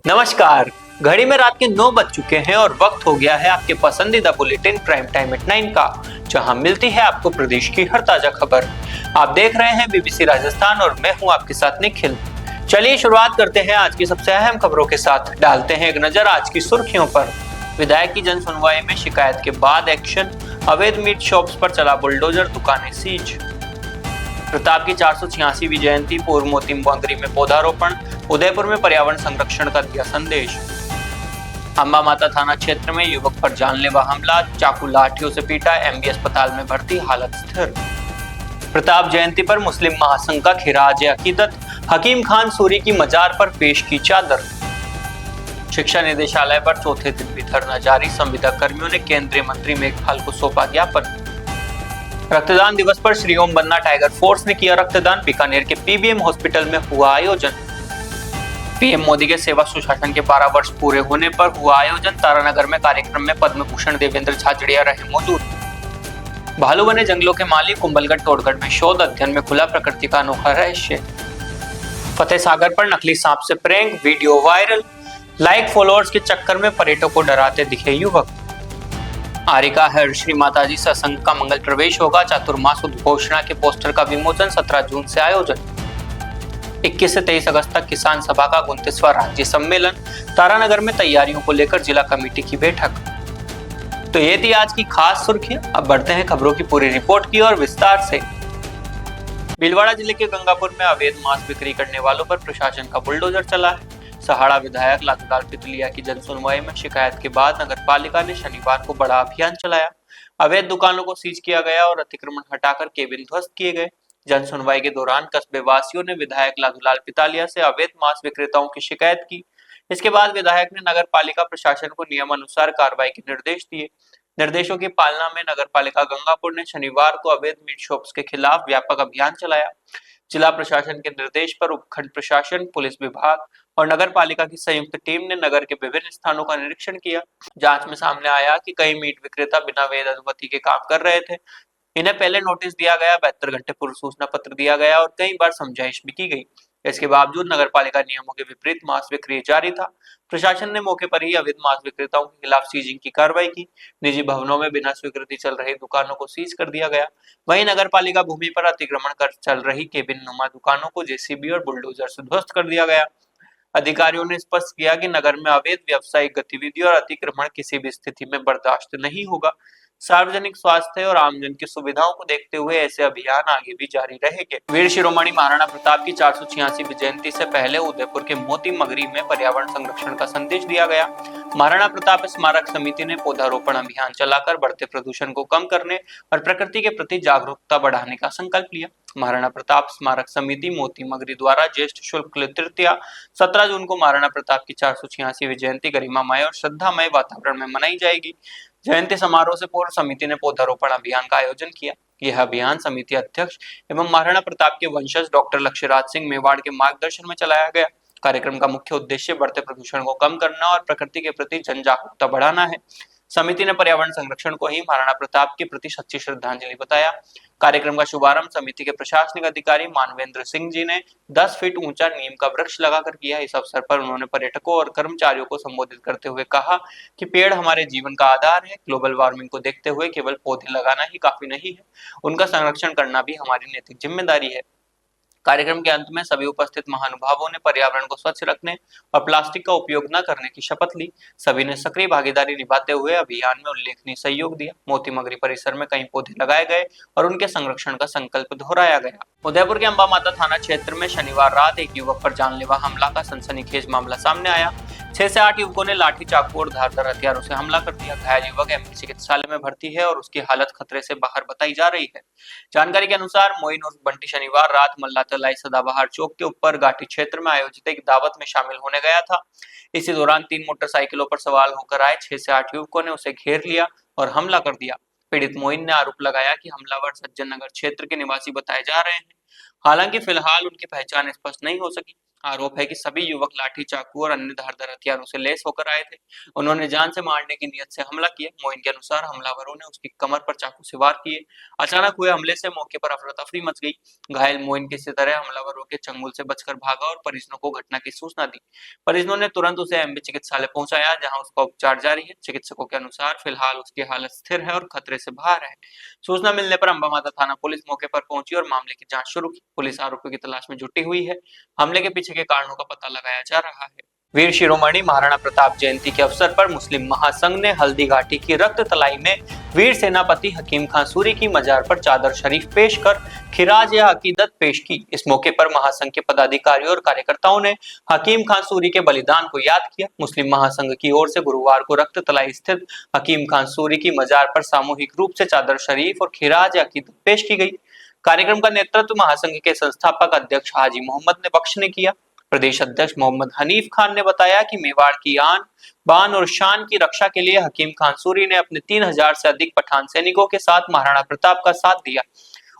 नमस्कार। घड़ी में रात के 9 बज चुके हैं और वक्त हो गया है आपके पसंदीदा बुलेटिन प्राइम टाइम एट 9 का, जहां मिलती है आपको प्रदेश की हर ताजा खबर। आप देख रहे हैं बीबीसी राजस्थान और मैं हूं आपके साथ निखिल। चलिए शुरुआत करते हैं आज की सबसे अहम खबरों के साथ। डालते हैं एक नजर आज की सुर्खियों पर। विधायक की जन सुनवाई में शिकायत के बाद एक्शन, अवैध मीट शॉप्स पर चला बुलडोजर, दुकानें सीज। प्रताप की 486वीं जयंती, पूर्व मोती मगरी में पौधारोपण, उदयपुर में पर्यावरण संरक्षण का दिया संदेश। अंबा माता थाना क्षेत्र में युवक पर जानलेवा हमला, चाकू लाठियों से पीटा, एमबी अस्पताल में भर्ती, हालत स्थिर। प्रताप जयंती पर मुस्लिम महासंघ का खिराज अकीदत, हकीम खान सूरी की मजार पर पेश की चादर। शिक्षा निदेशालय पर चौथे दिन भी धरना जारी, संविदा कर्मियों ने केंद्रीय मंत्री मेघवाल को सौंपा ज्ञापन। रक्तदान दिवस पर श्री ओम बन्ना टाइगर फोर्स ने किया रक्तदान, बीकानेर के पीबीएम हॉस्पिटल में हुआ आयोजन। पीएम मोदी के सेवा सुशासन के 12 वर्ष पूरे होने पर हुआ आयोजन, तारानगर में कार्यक्रम में पद्म भूषण देवेंद्र झाझड़िया रहे मौजूद। भालू बने जंगलों के मालिक, कुंभलगढ़ तोड़गढ़ में शोध, अध्ययन में खुला प्रकृति का अनोखा रहस्य। फतेह सागर पर नकली सांप से prank, video viral, like followers के चक्कर में पर्यटकों को डराते दिखे युवक। आरिका हर श्री माताजी सत्संग का मंगल प्रवेश होगा, चातुर्मास उद्घोषणा के पोस्टर का विमोचन, 17 जून से आयोजन। 21 से 23 अगस्त तक किसान सभा का 29वां राज्य सम्मेलन, तारानगर में तैयारियों को लेकर जिला कमेटी की बैठक। तो ये थी आज की खास सुर्खियां। अब बढ़ते हैं खबरों की पूरी रिपोर्ट की और विस्तार से। भीलवाड़ा जिले के गंगापुर में अवैध मांस बिक्री करने वालों पर प्रशासन का बुलडोजर चला है। सहाड़ा विधायक लालूलाल पितलिया की जन सुनवाई में शिकायत के बाद नगर पालिका ने शनिवार को बड़ा अभियान चलाया। अवैध दुकानों को सीज किया गया और अतिक्रमण हटाकर केबिन ध्वस्त किए गए। जन सुनवाई के दौरान कस्बे वासियों ने विधायक लालूलाल पितलिया से अवैध मांस विक्रेताओं की शिकायत की। इसके बाद विधायक ने नगर पालिका प्रशासन को नियमानुसार कार्रवाई के निर्देश दिए। निर्देशों की पालना में नगर पालिका गंगापुर ने शनिवार को अवैध मीट शॉप्स के खिलाफ व्यापक अभियान चलाया। जिला प्रशासन के निर्देश पर उपखंड प्रशासन, पुलिस विभाग और नगर पालिका की संयुक्त टीम ने नगर के विभिन्न स्थानों का निरीक्षण किया। जांच में सामने आया कि कई मीट विक्रेता बिना वैध अनुमति के काम कर रहे थे। इन्हें पहले नोटिस दिया गया, 72 घंटे पूर्व सूचना पत्र दिया गया और कई बार समझाइश भी की गई। इसके बावजूद नगर पालिका नियमों के विपरीत मांस बिक्री जारी था। प्रशासन ने मौके पर ही अवैध मांस विक्रेताओं के खिलाफ सीजिंग की कार्रवाई की। निजी भवनों में बिना स्वीकृति चल रही दुकानों को सीज कर दिया गया। वहीं नगर पालिका भूमि पर अतिक्रमण कर चल रही केबिन नुमा दुकानों को जेसीबी और बुलडोजर से ध्वस्त कर दिया गया। अधिकारियों ने स्पष्ट किया कि नगर में अवैध व्यावसायिक गतिविधि और अतिक्रमण किसी भी स्थिति में बर्दाश्त नहीं होगा। सार्वजनिक स्वास्थ्य और आमजन की सुविधाओं को देखते हुए ऐसे अभियान आगे भी जारी रहेंगे। वीर शिरोमणि महाराणा प्रताप की 486वीं जयंती से पहले उदयपुर के मोती मगरी में पर्यावरण संरक्षण का संदेश दिया गया। महाराणा प्रताप स्मारक समिति ने पौधारोपण अभियान चलाकर बढ़ते प्रदूषण को कम करने और प्रकृति के प्रति जागरूकता बढ़ाने का संकल्प लिया। महाराणा प्रताप स्मारक समिति मोती मगरी द्वारा ज्येष्ठ शुक्ल तृतीया 17 जून को महाराणा प्रताप की 486वीं जयंती गरिमामय और श्रद्धामय वातावरण में मनाई जाएगी। जयंती समारोह से पूर्व समिति ने पौधारोपण अभियान का आयोजन किया। यह अभियान समिति अध्यक्ष एवं महाराणा प्रताप के वंशज डॉक्टर लक्ष्यराज सिंह मेवाड़ के मार्गदर्शन में चलाया गया। कार्यक्रम का मुख्य उद्देश्य बढ़ते प्रदूषण को कम करना और प्रकृति के प्रति जन जागरूकता बढ़ाना है। समिति ने पर्यावरण संरक्षण को ही महाराणा प्रताप के प्रति सच्ची श्रद्धांजलि बताया। कार्यक्रम का शुभारंभ समिति के प्रशासनिक अधिकारी मानवेंद्र सिंह जी ने 10 फीट ऊंचा नीम का वृक्ष लगाकर किया। इस अवसर पर उन्होंने पर्यटकों और कर्मचारियों को संबोधित करते हुए कहा कि पेड़ हमारे जीवन का आधार है। ग्लोबल वार्मिंग को देखते हुए केवल पौधे लगाना ही काफी नहीं है, उनका संरक्षण करना भी हमारी नैतिक जिम्मेदारी है। कार्यक्रम के अंत में सभी उपस्थित महानुभावों ने पर्यावरण को स्वच्छ रखने और प्लास्टिक का उपयोग न करने की शपथ ली। सभी ने सक्रिय भागीदारी निभाते हुए अभियान में उल्लेखनीय सहयोग दिया। मोती मगरी परिसर में कई पौधे लगाए गए और उनके संरक्षण का संकल्प दोहराया गया। उदयपुर के अंबा माता थाना क्षेत्र में शनिवार रात एक युवक पर जानलेवा हमला का सनसनीखेज मामला सामने आया। 6 से 8 युवकों ने लाठी, चाकू और धारदार हथियारों से हमला कर दिया। घायल युवक एमपी चिकित्सालय में भर्ती है और उसकी हालत खतरे से बाहर बताई जा रही है। जानकारी के अनुसार मोइन उर्फ बंटी शनिवार रात मल्लातलाई सदाबहार चौक के ऊपर घाटी क्षेत्र में आयोजित एक दावत में शामिल होने गया था। इसी दौरान 3 मोटरसाइकिलों पर सवार होकर आए 6 से 8 युवकों ने उसे घेर लिया और हमला कर दिया। पीड़ित मोइन ने आरोप लगाया कि हमलावर सज्जन नगर क्षेत्र के निवासी बताए जा रहे हैं। हालांकि फिलहाल उनकी पहचान स्पष्ट नहीं हो सकी। आरोप है कि सभी युवक लाठी, चाकू और अन्य धारदार हथियारों से लैस होकर आए थे। उन्होंने जान से मारने की नीयत से हमला किया। मोइन के अनुसार हमलावरों ने उसकी कमर पर चाकू से वार किए। अचानक हुए हमले से मौके पर अफरा-तफरी मच गई। घायल मोइन किसी तरह हमलावरों के चंगुल से बचकर भागा और परिजनों को घटना की सूचना दी। परिजनों ने तुरंत उसे एमबी चिकित्सालय पहुंचाया, जहां उसका उपचार जारी है। चिकित्सकों के अनुसार फिलहाल उसकी हालत स्थिर है और खतरे से बाहर है। सूचना मिलने पर अंबामाता थाना पुलिस मौके पर पहुंची और मामले की जांच शुरू की। पुलिस आरोपियों की तलाश में जुटी हुई है। हमले के पीछे के कारणों का पता लगाया जा रहा है। वीर शिरोमणि महाराणा प्रताप जयंती के अवसर पर मुस्लिम महासंघ ने हल्दी घाटी की रक्त तलाई में वीर सेनापति हकीम खां सूरी की मजार पर चादर शरीफ पेश कर खिराज या अकीदत पेश की। इस मौके पर महासंघ के पदाधिकारियों और कार्यकर्ताओं ने हकीम खां सूरी के बलिदान को याद किया। मुस्लिम महासंघ की ओर से गुरुवार को रक्त तलाई स्थित हकीम खां सूरी की मजार पर सामूहिक रूप से चादर शरीफ और खिराज या अकीदत पेश की गई। कार्यक्रम का नेतृत्व महासंघ के संस्थापक अध्यक्ष हाजी मोहम्मद ने बख्श ने किया। प्रदेश अध्यक्ष मोहम्मद हनीफ खान ने बताया कि मेवाड़ की आन बान और शान की रक्षा के लिए हकीम खां सूरी ने अपने 3000 से अधिक पठान सैनिकों के साथ महाराणा प्रताप का साथ दिया।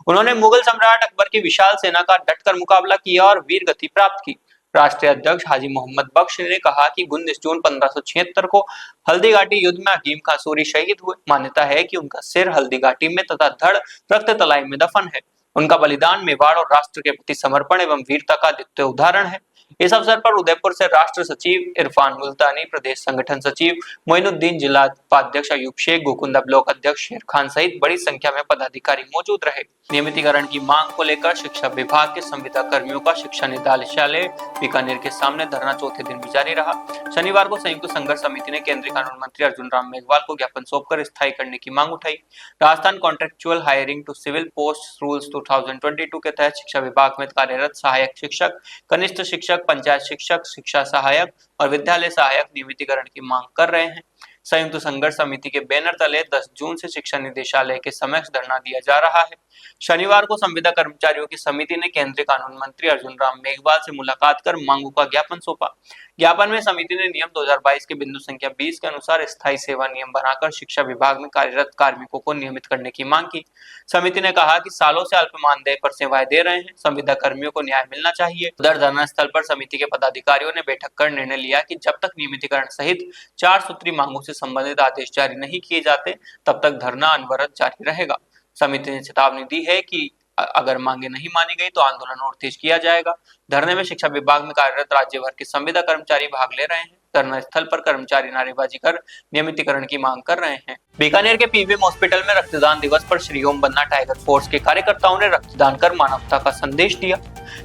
उन्होंने मुगल सम्राट अकबर की विशाल सेना का डटकर मुकाबला किया और वीर गति प्राप्त की। राष्ट्रीय अध्यक्ष हाजी मोहम्मद बख्श ने कहा कि 19 जून 1576 को हल्दी घाटी युद्ध में हकीम खां सूरी शहीद हुए। मान्यता है कि उनका सिर हल्दी घाटी में तथा धड़ रक्त तलाई में दफन है। उनका बलिदान मेवाड़ और राष्ट्र के प्रति समर्पण एवं वीरता का द्वितीय उदाहरण है। इस अवसर पर उदयपुर से राष्ट्र सचिव इरफान मुल्तानी, प्रदेश संगठन सचिव मोइनुद्दीन, जिला उपाध्यक्ष अयूब शेख, गोकुंदा ब्लॉक अध्यक्ष शेर खान सहित बड़ी संख्या में पदाधिकारी मौजूद रहे। नियमितीकरण की मांग को लेकर शिक्षा विभाग के संविदा कर्मियों का शिक्षा निदेशालय बीकानेर के सामने धरना चौथे दिन भी जारी रहा। शनिवार को संयुक्त संघर्ष समिति ने केंद्रीय कानून मंत्री अर्जुन राम मेघवाल को ज्ञापन सौंपकर स्थायी करने की मांग उठाई। Rajasthan contractual hiring to civil post rules 2022 के तहत शिक्षा विभाग में कार्यरत सहायक शिक्षक, कनिष्ठ शिक्षक, पंचायत शिक्षक, शिक्षा सहायक और विद्यालय सहायक नियमितीकरण की मांग कर रहे हैं। संयुक्त संघर्ष समिति के बैनर तले 10 जून से शिक्षा निदेशालय के समक्ष धरना दिया जा रहा है। शनिवार को संविदा कर्मचारियों की समिति ने केंद्रीय कानून मंत्री अर्जुन राम मेघवाल से मुलाकात कर मांगों का ज्ञापन सौंपा। ज्ञापन में समिति ने नियम 2022 के बिंदु संख्या 20 के अनुसार स्थायी सेवा नियम बनाकर शिक्षा विभाग में कार्यरत कार्मिकों को नियमित करने की मांग की। समिति ने कहा कि सालों से अल्प मानदेय पर सेवाएं दे रहे हैं, संविदा कर्मियों को न्याय मिलना चाहिए। उधर धरना स्थल पर समिति के पदाधिकारियों ने बैठक कर निर्णय लिया कि जब तक नियमितीकरण सहित 4 सूत्री मांगों से संबंधित आदेश जारी नहीं किए जाते, तब तक धरना अनवरत जारी रहेगा। समिति ने चेतावनी दी है कि अगर मांगे नहीं मानी गई तो आंदोलन और तेज किया जाएगा। धरने में शिक्षा विभाग में कार्यरत राज्य भर के संविदा कर्मचारी भाग ले रहे हैं। धरना स्थल पर कर्मचारी नारेबाजी कर नियमितीकरण की मांग कर रहे हैं। बीकानेर के पीवीएम हॉस्पिटल में रक्तदान दिवस पर श्री ओम बन्ना टाइगर फोर्स के कार्यकर्ताओं ने रक्तदान कर मानवता का संदेश दिया।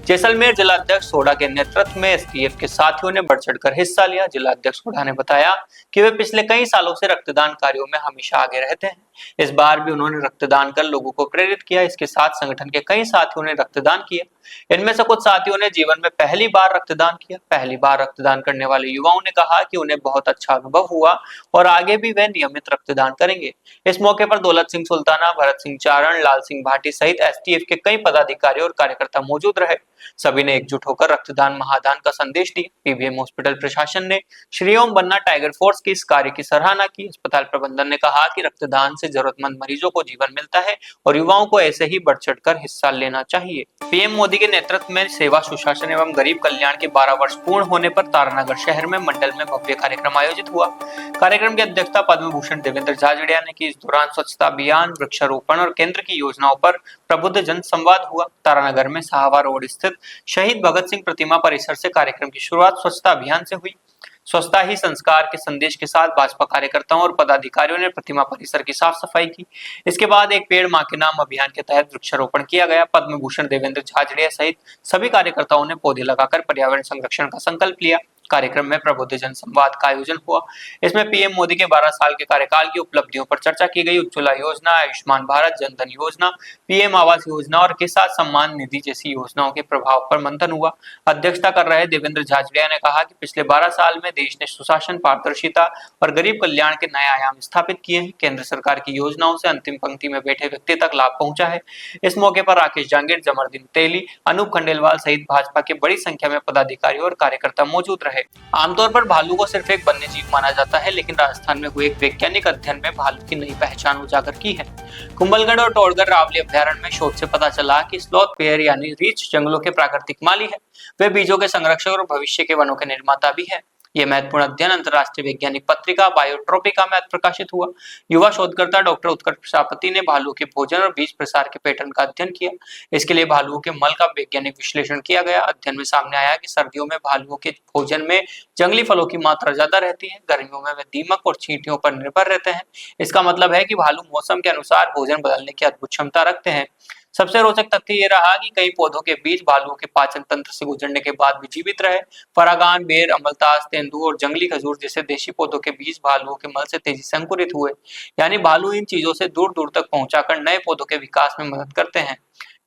जैसलमेर जिला अध्यक्ष सोडा के नेतृत्व में एसटीएफ के साथियों ने बढ़ चढ़कर हिस्सा लिया। जिला अध्यक्ष सोडा ने बताया कि वे पिछले कई सालों से रक्तदान कार्यों में हमेशा आगे रहते हैं। इस बार भी उन्होंने रक्तदान कर लोगों को प्रेरित किया। इसके साथ संगठन के कई साथियों ने रक्तदान किया। इनमें से कुछ साथियों ने जीवन में पहली बार रक्तदान किया। पहली बार रक्तदान करने वाले युवाओं ने कहा कि उन्हें बहुत अच्छा अनुभव हुआ और आगे भी वे नियमित रक्तदान करेंगे। इस मौके पर दौलत सिंह सुल्ताना, भरत सिंह चारण, लाल सिंह भाटी सहित एसटीएफ के कई पदाधिकारी और कार्यकर्ता मौजूद रहे। सभी ने एकजुट होकर रक्तदान महादान का संदेश दिया। पीवीएम हॉस्पिटल प्रशासन ने श्री ओम बन्ना टाइगर फोर्स के इस कार्य की सराहना की। अस्पताल प्रबंधन ने कहा कि रक्तदान से जरूरतमंद मरीजों को जीवन मिलता है और युवाओं को ऐसे ही बढ़ चढ़कर हिस्सा लेना चाहिए। पीएम मोदी के नेतृत्व में सेवा, सुशासन एवं गरीब कल्याण के 12 वर्ष पूर्ण होने पर तारानगर शहर में मंडल में भव्य कार्यक्रम आयोजित हुआ। कार्यक्रम की अध्यक्षता पद्म भूषण देवेंद्र झाझड़िया ने की। इस दौरान स्वच्छता अभियान, वृक्षारोपण और केंद्र की योजनाओं पर प्रबुद्ध जन संवाद हुआ। तारानगर में साहवा रोड स्थित शहीद भगत सिंह प्रतिमा परिसर से कार्यक्रम की शुरुआत स्वच्छता अभियान से हुई। स्वच्छता ही संस्कार के संदेश के साथ भाजपा कार्यकर्ताओं और पदाधिकारियों ने प्रतिमा परिसर की साफ सफाई की। इसके बाद एक पेड़ मां के नाम अभियान के तहत वृक्षारोपण किया गया। पद्म भूषण देवेंद्र झाझड़िया सहित सभी कार्यकर्ताओं ने पौधे लगाकर पर्यावरण संरक्षण का संकल्प लिया। कार्यक्रम में प्रबुद्ध जन संवाद का आयोजन हुआ। इसमें पीएम मोदी के 12 साल के कार्यकाल की उपलब्धियों पर चर्चा की गई। उज्ज्वला योजना, आयुष्मान भारत, जन धन योजना, पीएम आवास योजना और किसान सम्मान निधि जैसी योजनाओं के प्रभाव पर मंथन हुआ। अध्यक्षता कर रहे देवेंद्र झाझड़िया ने कहा कि पिछले 12 साल में देश ने सुशासन, पारदर्शिता और गरीब कल्याण के नए आयाम स्थापित किए हैं। केंद्र सरकार की योजनाओं से अंतिम पंक्ति में बैठे व्यक्ति तक लाभ पहुंचा है। इस मौके पर राकेश जांगीर, जमरदीन तेली, अनूप खंडेलवाल सहित भाजपा के बड़ी संख्या में पदाधिकारी और कार्यकर्ता मौजूद रहे। है। आमतौर पर भालू को सिर्फ एक वन्यजीव माना जाता है, लेकिन राजस्थान में हुए एक वैज्ञानिक अध्ययन में भालू की नई पहचान उजागर की है। कुंभलगढ़ और टोडगढ़ रावली अभ्यारण्य में शोध से पता चला कि स्लॉथ बेयर यानी रीछ जंगलों के प्राकृतिक माली है। वे बीजों के संरक्षक और भविष्य के वनों के निर्माता भी है। यह महत्वपूर्ण अध्ययन अंतर्राष्ट्रीय वैज्ञानिक पत्रिका बायोट्रोपिका में प्रकाशित हुआ। युवा शोधकर्ता डॉक्टर उत्कर्ष प्रजापति ने भालू के भोजन और बीज प्रसार के पैटर्न का अध्ययन किया। इसके लिए भालुओं के मल का वैज्ञानिक विश्लेषण किया गया। अध्ययन में सामने आया कि सर्दियों में भालुओं के भोजन में जंगली फलों की मात्रा ज्यादा रहती है, गर्मियों में वे दीमक और चींटियों पर निर्भर रहते हैं। इसका मतलब है कि भालू मौसम के अनुसार भोजन बदलने की अद्भुत क्षमता रखते हैं। सबसे रोचक तथ्य ये रहा कि कई पौधों के बीज भालुओं के पाचन तंत्र से गुजरने के बाद भी जीवित रहे। परागान, बेर, अमलतास, तेंदू और जंगली खजूर जैसे देशी पौधों के बीज भालुओं के मल से तेजी से अंकुरित हुए। यानी भालू इन चीजों से दूर दूर तक पहुंचाकर नए पौधों के विकास में मदद करते हैं।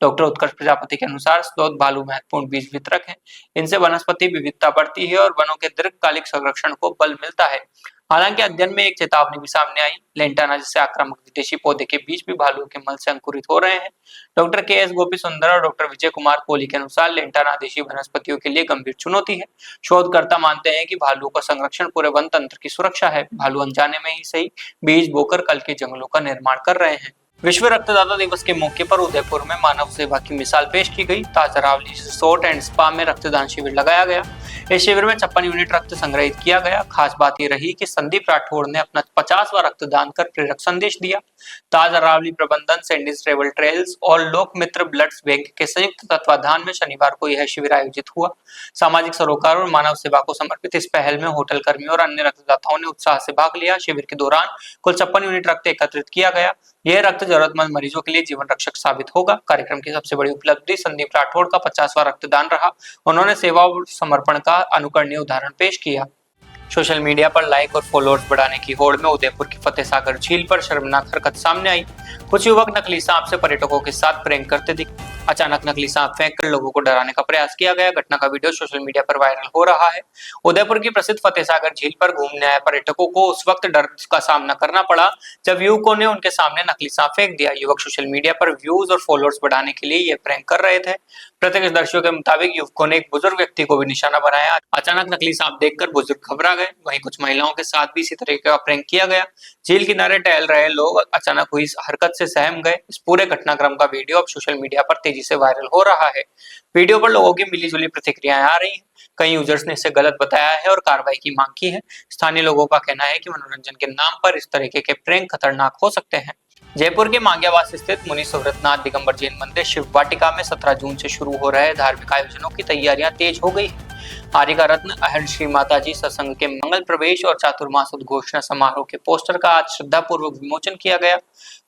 डॉक्टर उत्कर्ष प्रजापति के अनुसार स्लोथ भालू महत्वपूर्ण बीज वितरक हैं। इनसे वनस्पति विविधता बढ़ती है और वनों के दीर्घकालिक संरक्षण को बल मिलता है। हालांकि अध्ययन में एक चेतावनी भी सामने आई। लेंटाना जैसे आक्रामक विदेशी पौधे के बीज भी भालुओं के मल से अंकुरित हो रहे हैं। डॉक्टर के एस गोपी सुंदर और डॉक्टर विजय कुमार कोहली के अनुसार लेंटाना देशी वनस्पतियों के लिए गंभीर चुनौती है। शोधकर्ता मानते हैं कि भालुओं का संरक्षण पूरे वन तंत्र की सुरक्षा है। भालू अनजाने में ही सही बीज बोकर कल के जंगलों का निर्माण कर रहे हैं। विश्व रक्तदाता दिवस के मौके पर उदयपुर में मानव सेवा की मिसाल पेश की गई। ताजा रावली रिसोर्ट एंड स्पा में रक्तदान शिविर लगाया गया। इस शिविर में 56 यूनिट रक्त संग्रहित किया गया। खास बात यह रही कि संदीप राठौड़ ने अपना 50वां रक्तदान कर प्रेरक संदेश दिया। ताजा रावली प्रबंधन, सैंडीज ट्रेवल ट्रेल्स और लोक मित्र ब्लड बैंक के संयुक्त तत्वाधान में शनिवार को यह शिविर आयोजित हुआ। सामाजिक सरोकार और मानव सेवा को समर्पित इस पहल में होटल कर्मियों और अन्य रक्तदाताओं ने उत्साह से भाग लिया। शिविर के दौरान कुल 56 यूनिट रक्त एकत्रित किया गया। यह रक्त जरूरतमंद मरीजों के लिए जीवन रक्षक साबित होगा। कार्यक्रम की सबसे बड़ी उपलब्धि संदीप राठौड़ का 50वां रक्तदान रहा। उन्होंने सेवा और समर्पण का अनुकरणीय उदाहरण पेश किया। सोशल मीडिया पर लाइक और फॉलोअर्स बढ़ाने की होड़ में उदयपुर की फतेह सागर झील पर शर्मनाक हरकत सामने आई। कुछ युवक नकली सांप से पर्यटकों के साथ प्रैंक करते दिखे। अचानक नकली सांप फेंककर लोगों को डराने का प्रयास किया गया। घटना का वीडियो सोशल मीडिया पर वायरल हो रहा है। उदयपुर की प्रसिद्ध फतेह सागर झील पर घूमने आए पर्यटकों को उस वक्त डर का सामना करना पड़ा जब युवकों ने उनके सामने नकली सांप फेंक दिया। युवक सोशल मीडिया पर व्यूज और फॉलोअर्स बढ़ाने के लिए ये प्रैंक कर रहे थे। प्रत्यक्षदर्शियों के मुताबिक युवकों ने एक बुजुर्ग व्यक्ति को भी निशाना बनाया। अचानक नकली सांप देखकर बुजुर्ग घबरा गए। वहीं कुछ महिलाओं के साथ भी इसी तरह का प्रैंक किया गया। झील किनारे टहल रहे लोग अचानक हुई इस हरकत से सहम गए। इस पूरे घटनाक्रम का वीडियो अब सोशल मीडिया पर तेजी से वायरल हो रहा है। वीडियो पर लोगों की मिलीजुली प्रतिक्रियाएं आ रही हैं। कई यूजर्स ने इसे गलत बताया है और कार्रवाई की मांग की है। स्थानीय लोगों का कहना है कि मनोरंजन के नाम पर इस तरीके के प्रैंक खतरनाक हो सकते हैं। जयपुर के मांग्यावास स्थित मुनि सुव्रतनाथ दिगंबर जैन मंदिर शिव वाटिका में 17 जून से शुरू हो रहे धार्मिक आयोजनों की तैयारियां तेज हो गई है। आर्यका रत्न अहल श्री माताजी सत्संग के मंगल प्रवेश और चातुर्मास उद्घोषणा समारोह के पोस्टर का आज श्रद्धापूर्वक विमोचन किया गया।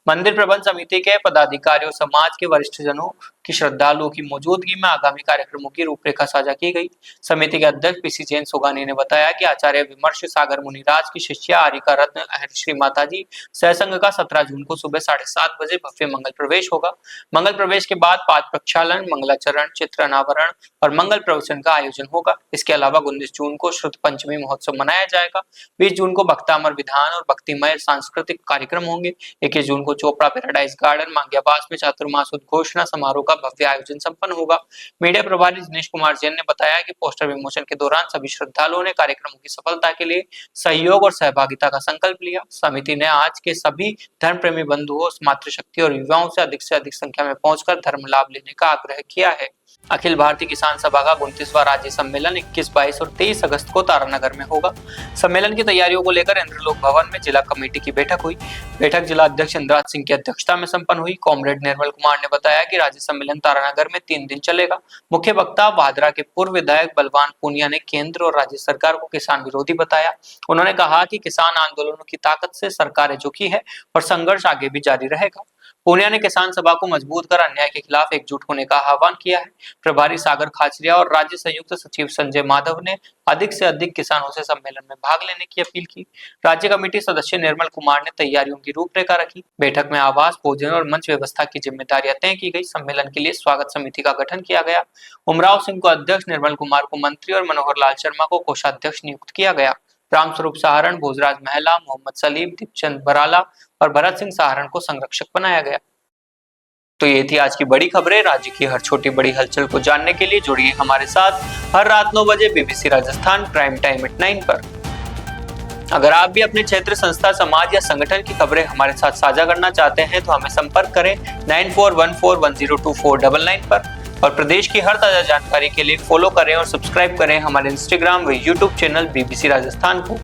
मंदिर प्रबंध समिति के पदाधिकारियों, समाज के वरिष्ठ जनों की श्रद्धालुओं की मौजूदगी में आगामी कार्यक्रमों की रूपरेखा साझा की गई। समिति के अध्यक्ष पीसी जैन सोगानी ने बताया कि आचार्य विमर्श सागर मुनिराज की शिष्या आर्यका रत्न अहल श्री माताजी सत्संग का 17 जून को सुबह 7:30 बजे भव्य मंगल प्रवेश होगा। मंगल प्रवेश के बाद पाद प्रक्षालन, मंगलाचरण, चित्र अनावरण और मंगल प्रवचन का आयोजन होगा। इसके अलावा 19 जून को श्रुत पंचमी महोत्सव मनाया जाएगा। 20 जून को भक्तामर विधान और भक्तिमय सांस्कृतिक कार्यक्रम होंगे। 21 जून को चोपड़ा पैराडाइज गार्डन मांग्यावास में चातुर्मास उद्घोषणा समारोह का भव्य आयोजन संपन्न होगा। मीडिया प्रभारी दिनेश कुमार जैन ने बताया कि पोस्टर विमोचन के दौरान सभी श्रद्धालुओं ने कार्यक्रमों की सफलता के लिए सहयोग और सहभागिता का संकल्प लिया। समिति ने आज के सभी धर्म प्रेमी बंधुओं, मातृशक्ति और युवाओं से अधिक संख्या में पहुंचकर धर्म लाभ लेने का आग्रह किया है। अखिल भारतीय किसान सभा का 29वां राज्य सम्मेलन 21, 22 और 23 अगस्त को तारानगर में होगा। सम्मेलन की तैयारियों को लेकर इंद्रलोक भवन में जिला कमेटी की बैठक हुई। बैठक जिला अध्यक्ष इंद्राज सिंह की अध्यक्षता में संपन्न हुई। कॉमरेड निर्मल कुमार ने बताया कि राज्य सम्मेलन तारानगर में 3 दिन चलेगा। मुख्य वक्ता भादरा के पूर्व विधायक बलवान पूनिया ने केंद्र और राज्य सरकार को किसान विरोधी बताया। उन्होंने कहा कि किसान आंदोलनों की ताकत से सरकारें झुकी है और संघर्ष आगे भी जारी रहेगा। पूनिया ने किसान सभा को मजबूत कर अन्याय के खिलाफ एकजुट होने का आह्वान किया है। प्रभारी सागर खाचरिया और राज्य संयुक्त सचिव संजय माधव ने अधिक से अधिक किसानों से सम्मेलन में भाग लेने की अपील की। राज्य कमेटी सदस्य निर्मल कुमार ने तैयारियों की रूपरेखा रखी। बैठक में आवास, भोजन और मंच व्यवस्था की जिम्मेदारियां तय की गई। सम्मेलन के लिए स्वागत समिति का गठन किया गया। उमराव सिंह को अध्यक्ष, निर्मल कुमार को मंत्री और मनोहर लाल शर्मा को कोषाध्यक्ष नियुक्त किया गया। रामस्वरूप सहारण, भोजराज महला, मोहम्मद सलीम, दीपचंद बराला और भरत सिंह सहारण को संरक्षक बनाया गया। तो ये थी आज की बड़ी खबरें। राज्य की हर छोटी बड़ी हलचल को जानने के लिए जुड़िए हमारे साथ हर रात 9 बजे BBC Rajasthan prime time at 9 पर। अगर आप भी अपने क्षेत्र, संस्था, समाज या संगठन की खबरें हमारे साथ साझा करना चाहते हैं तो हमें संपर्क करें 9414102499 पर। और प्रदेश की हर ताजा जानकारी के लिए फॉलो करें और सब्सक्राइब करें हमारे इंस्टाग्राम व यूट्यूब चैनल BBC राजस्थान को।